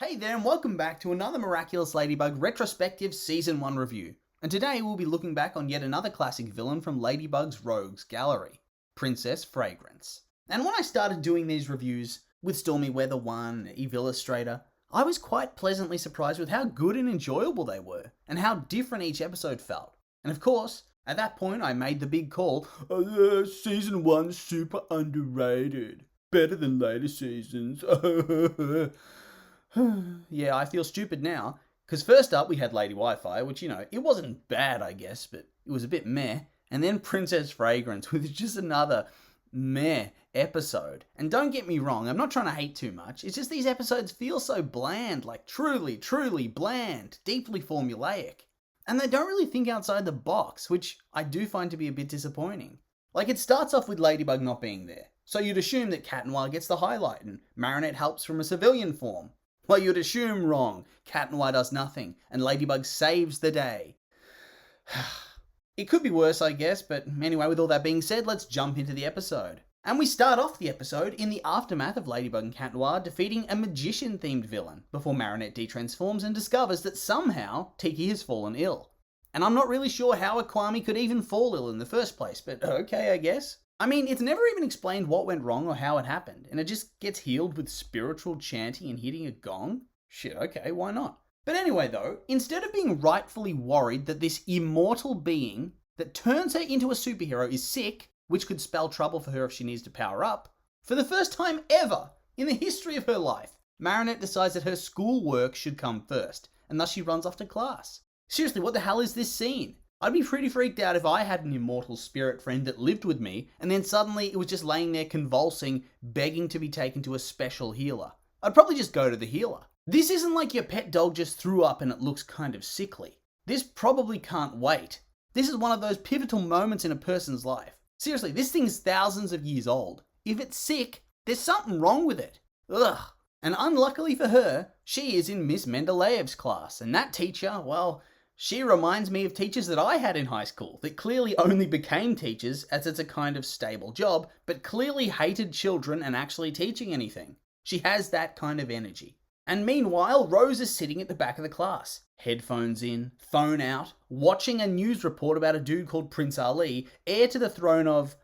Hey there and welcome back to another Miraculous Ladybug retrospective Season 1 review. And today we'll be looking back on yet another classic villain from Ladybug's Rogues Gallery, Princess Fragrance. And when I started doing these reviews with Stormy Weather 1, Eve Illustrator, I was quite pleasantly surprised with how good and enjoyable they were, and how different each episode felt. And of course, at that point I made the big call, Season 1's super underrated, better than later seasons. Yeah, I feel stupid now. Because first up we had Lady Wi-Fi, which, it wasn't bad, I guess, but it was a bit meh. And then Princess Fragrance, with just another meh episode. And don't get me wrong, I'm not trying to hate too much. It's just these episodes feel so bland, like truly, truly bland, deeply formulaic. And they don't really think outside the box, which I do find to be a bit disappointing. Like, it starts off with Ladybug not being there. So you'd assume that Cat Noir gets the highlight and Marinette helps from a civilian form. Well, you'd assume wrong. Cat Noir does nothing, and Ladybug saves the day. It could be worse, I guess, but anyway, with all that being said, let's jump into the episode. And we start off the episode in the aftermath of Ladybug and Cat Noir defeating a magician-themed villain, before Marinette detransforms and discovers that somehow Tikki has fallen ill. And I'm not really sure how a Kwami could even fall ill in the first place, but okay, I guess. I mean, it's never even explained what went wrong or how it happened, and it just gets healed with spiritual chanting and hitting a gong? Shit, okay, why not? But anyway though, instead of being rightfully worried that this immortal being that turns her into a superhero is sick, which could spell trouble for her if she needs to power up, for the first time ever in the history of her life, Marinette decides that her schoolwork should come first, and thus she runs off to class. Seriously, what the hell is this scene? I'd be pretty freaked out if I had an immortal spirit friend that lived with me, and then suddenly it was just laying there convulsing, begging to be taken to a special healer. I'd probably just go to the healer. This isn't like your pet dog just threw up and it looks kind of sickly. This probably can't wait. This is one of those pivotal moments in a person's life. Seriously, this thing's thousands of years old. If it's sick, there's something wrong with it. Ugh. And unluckily for her, she is in Miss Mendeleev's class, and that teacher, well, she reminds me of teachers that I had in high school that clearly only became teachers as it's a kind of stable job, but clearly hated children and actually teaching anything. She has that kind of energy. And meanwhile, Rose is sitting at the back of the class, headphones in, phone out, watching a news report about a dude called Prince Ali, heir to the throne of,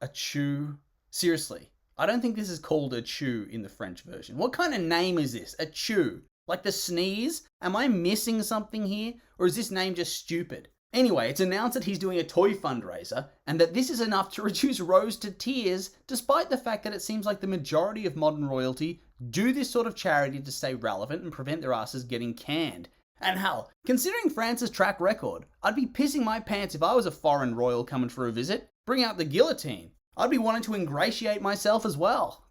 Achu. Seriously, I don't think this is called Achu in the French version. What kind of name is this? Achu? Like the sneeze? Am I missing something here? Or is this name just stupid? Anyway, it's announced that he's doing a toy fundraiser, and that this is enough to reduce Rose to tears, despite the fact that it seems like the majority of modern royalty do this sort of charity to stay relevant and prevent their asses getting canned. And hell, considering France's track record, I'd be pissing my pants if I was a foreign royal coming for a visit. Bring out the guillotine. I'd be wanting to ingratiate myself as well.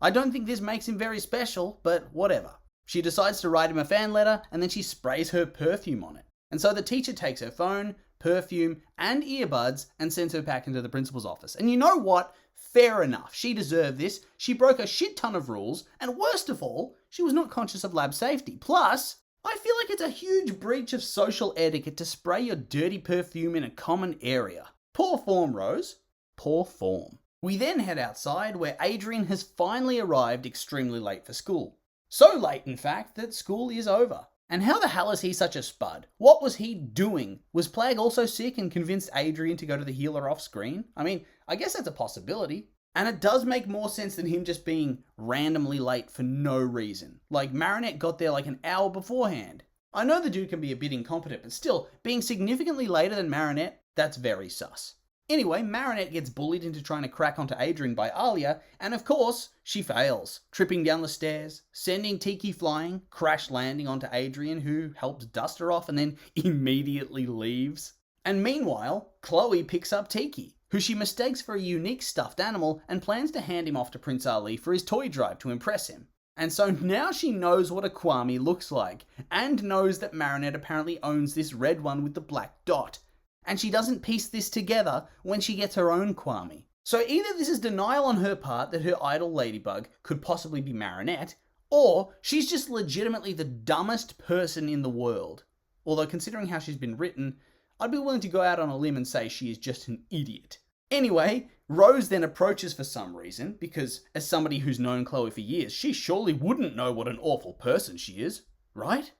I don't think this makes him very special, but whatever. She decides to write him a fan letter, and then she sprays her perfume on it. And so the teacher takes her phone, perfume, and earbuds and sends her back into the principal's office. And you know what? Fair enough. She deserved this. She broke a shit ton of rules, and worst of all, she was not conscious of lab safety. Plus, I feel like it's a huge breach of social etiquette to spray your dirty perfume in a common area. Poor form, Rose. Poor form. We then head outside, where Adrien has finally arrived extremely late for school. So late, in fact, that school is over. And how the hell is he such a spud? What was he doing? Was Plagg also sick and convinced Adrien to go to the healer off screen? I mean, I guess that's a possibility. And it does make more sense than him just being randomly late for no reason. Like, Marinette got there like an hour beforehand. I know the dude can be a bit incompetent, but still, being significantly later than Marinette, that's very sus. Anyway, Marinette gets bullied into trying to crack onto Adrien by Alia, and of course, she fails, tripping down the stairs, sending Tikki flying, crash landing onto Adrien, who helps dust her off and then immediately leaves. And meanwhile, Chloe picks up Tikki, who she mistakes for a unique stuffed animal and plans to hand him off to Prince Ali for his toy drive to impress him. And so now she knows what a Kwami looks like, and knows that Marinette apparently owns this red one with the black dot. And she doesn't piece this together when she gets her own Kwami. So either this is denial on her part that her idol Ladybug could possibly be Marinette, or she's just legitimately the dumbest person in the world. Although considering how she's been written, I'd be willing to go out on a limb and say she is just an idiot. Anyway, Rose then approaches for some reason, because as somebody who's known Chloe for years, she surely wouldn't know what an awful person she is, right?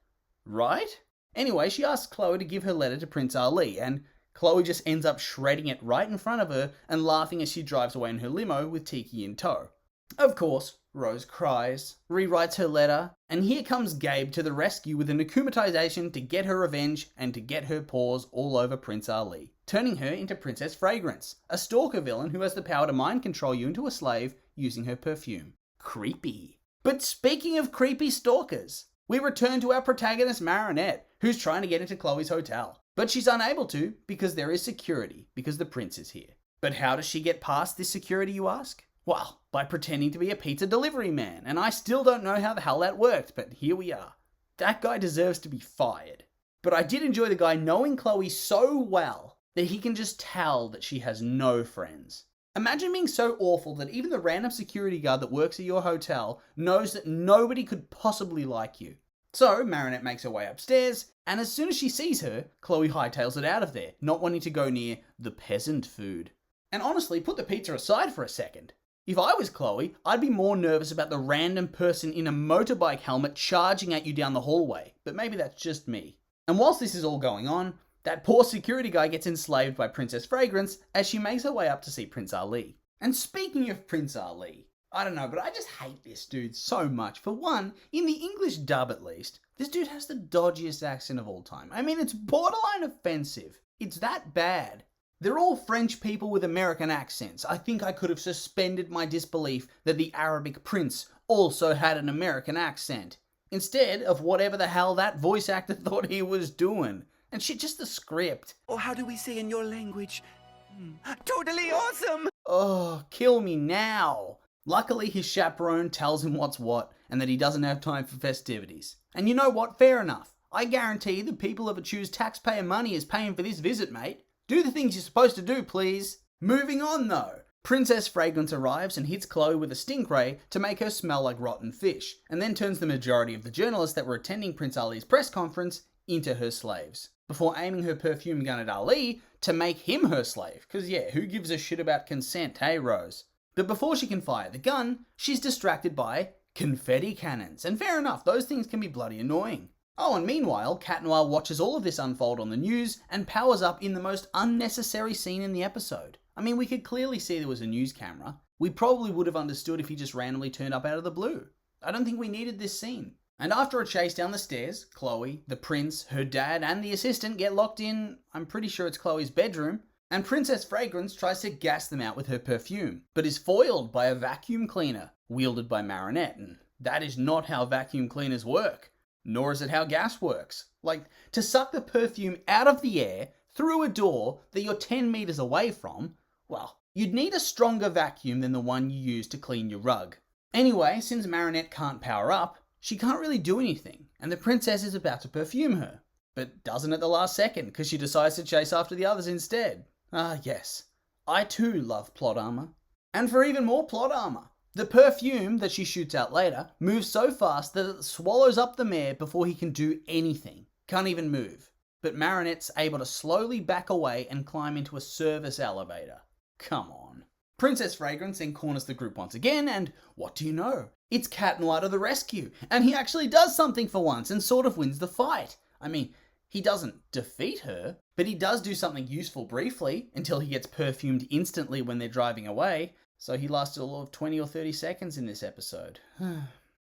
Right? Anyway, she asks Chloe to give her letter to Prince Ali, and Chloe just ends up shredding it right in front of her and laughing as she drives away in her limo with Tiki in tow. Of course, Rose cries, rewrites her letter, and here comes Gabe to the rescue with an akumatization to get her revenge and to get her paws all over Prince Ali, turning her into Princess Fragrance, a stalker villain who has the power to mind control you into a slave using her perfume. Creepy. But speaking of creepy stalkers, we return to our protagonist Marinette, who's trying to get into Chloe's hotel. But she's unable to because there is security, because the prince is here. But how does she get past this security, you ask? Well, by pretending to be a pizza delivery man, and I still don't know how the hell that worked, but here we are. That guy deserves to be fired. But I did enjoy the guy knowing Chloe so well that he can just tell that she has no friends. Imagine being so awful that even the random security guard that works at your hotel knows that nobody could possibly like you. So, Marinette makes her way upstairs, and as soon as she sees her, Chloe hightails it out of there, not wanting to go near the peasant food. And honestly, put the pizza aside for a second. If I was Chloe, I'd be more nervous about the random person in a motorbike helmet charging at you down the hallway, but maybe that's just me. And whilst this is all going on, that poor security guy gets enslaved by Princess Fragrance as she makes her way up to see Prince Ali. And speaking of Prince Ali, I don't know, but I just hate this dude so much. For one, in the English dub at least, this dude has the dodgiest accent of all time. I mean, it's borderline offensive. It's that bad. They're all French people with American accents. I think I could have suspended my disbelief that the Arabic prince also had an American accent, instead of whatever the hell that voice actor thought he was doing. And shit, just the script. Or how do we say in your language? Totally awesome! Oh, kill me now. Luckily, his chaperone tells him what's what, and that he doesn't have time for festivities. And you know what? Fair enough. I guarantee the people of choose taxpayer money is paying for this visit, mate. Do the things you're supposed to do, please. Moving on, though. Princess Fragrance arrives and hits Chloe with a stink ray to make her smell like rotten fish, and then turns the majority of the journalists that were attending Prince Ali's press conference into her slaves, before aiming her perfume gun at Ali to make him her slave. Because yeah, who gives a shit about consent, hey Rose? But before she can fire the gun, she's distracted by confetti cannons. And fair enough, those things can be bloody annoying. Oh, and meanwhile, Cat Noir watches all of this unfold on the news and powers up in the most unnecessary scene in the episode. I mean, we could clearly see there was a news camera. We probably would have understood if he just randomly turned up out of the blue. I don't think we needed this scene. And after a chase down the stairs, Chloe, the prince, her dad, and the assistant get locked in, I'm pretty sure it's Chloe's bedroom, and Princess Fragrance tries to gas them out with her perfume, but is foiled by a vacuum cleaner, wielded by Marinette, and that is not how vacuum cleaners work. Nor is it how gas works. Like, to suck the perfume out of the air through a door that you're 10 meters away from, well, you'd need a stronger vacuum than the one you use to clean your rug. Anyway, since Marinette can't power up, she can't really do anything, and the princess is about to perfume her, but doesn't at the last second because she decides to chase after the others instead. Ah, yes. I too love plot armor. And for even more plot armor, the perfume that she shoots out later moves so fast that it swallows up the mayor before he can do anything. Can't even move. But Marinette's able to slowly back away and climb into a service elevator. Come on. Princess Fragrance then corners the group once again, and what do you know? It's Cat Noir to the rescue, and he actually does something for once and sort of wins the fight. I mean, he doesn't defeat her, but he does do something useful briefly until he gets perfumed instantly when they're driving away. So he lasted all of 20 or 30 seconds in this episode.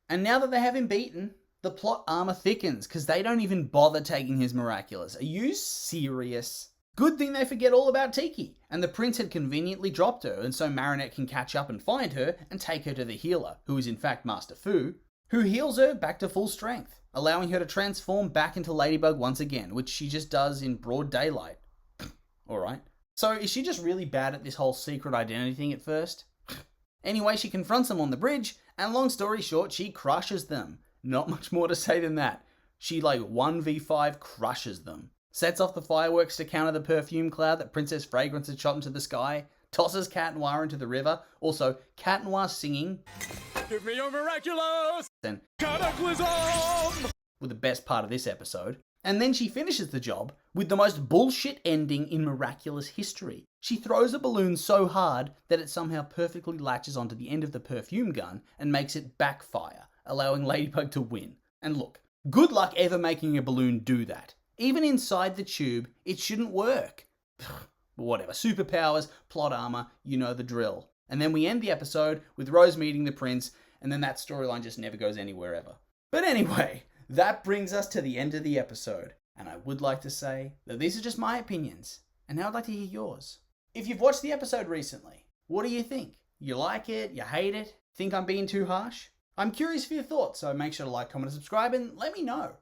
And now that they have him beaten, the plot armor thickens because they don't even bother taking his miraculous. Are you serious? Good thing they forget all about Tiki, and the prince had conveniently dropped her, and so Marinette can catch up and find her and take her to the healer, who is in fact Master Fu, who heals her back to full strength, allowing her to transform back into Ladybug once again, which she just does in broad daylight. Alright. So is she just really bad at this whole secret identity thing at first? Anyway, she confronts them on the bridge, and long story short, she crushes them. Not much more to say than that. She 1v5 crushes them. Sets off the fireworks to counter the perfume cloud that Princess Fragrance had shot into the sky, tosses Cat Noir into the river, also Cat Noir singing Give me your miraculous and cataclysm! with the best part of this episode, And then she finishes the job with the most bullshit ending in miraculous history. She throws a balloon so hard that it somehow perfectly latches onto the end of the perfume gun and makes it backfire, allowing Ladybug to win. And look, good luck ever making a balloon do that. Even inside the tube, it shouldn't work. Whatever, superpowers, plot armor, you know the drill. And then we end the episode with Rose meeting the prince, and then that storyline just never goes anywhere ever. But anyway, that brings us to the end of the episode. And I would like to say that these are just my opinions, and now I'd like to hear yours. If you've watched the episode recently, what do you think? You like it? You hate it? Think I'm being too harsh? I'm curious for your thoughts, so make sure to like, comment, and subscribe, and let me know.